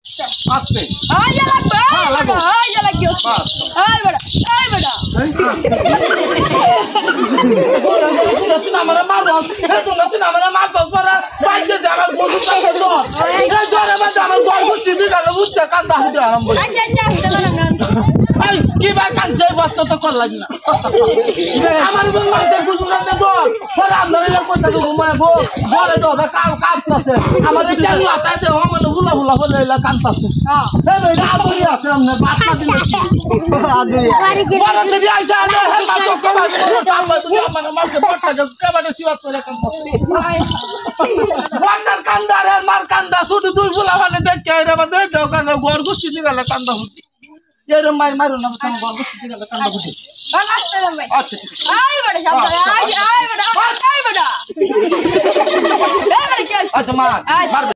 আস্তে আয় লাগবে আয় লাগবে আয় বড় আয় বড় তুই আমারে মারো তুই আমারে মারছ তোরা বাইতে যা আমার গরু কাছে তো এই জোরে বাদ আমার গরু চিদি গেল বুঝছে কান্দা হতে আরম্ভ আচ্ছা আচ্ছা না এই কি ভাই কাঁদছে বস্তা তো কর লাগি না আমার তো মারতে গুজরাতে তো পরে আপনারা কইতা তো ঘুমায় গো ঘরে তো কাঁদতাছে আমাদের কেন আতায় দে মানে গুলা গুলা বলে এলা কাঁদতাছে হ্যাঁ এই ভাই আদরি আছে আমনে বাপমা দিলে আদরি বড় যদি আইসা আলে হে মা তো কবা কাম তুমি আমার মারতে পড়তা কেবারে সিবাত করে কাঁদতাছে ওয়ান্ডার কান্দারে মার কান্দা শুধু দুই গুলা মানে দেখে রে বাদে দাও কান্দা ঘর গুছি দিগালে কান্দা হচ্ছে এরম মারো না তুমি ঘর গুছি দিগালে কান্দা হচ্ছে আচ্ছা ঠিক আছে আয় বড় শব্দ আয় বড় আয় বড় আচ্ছা মার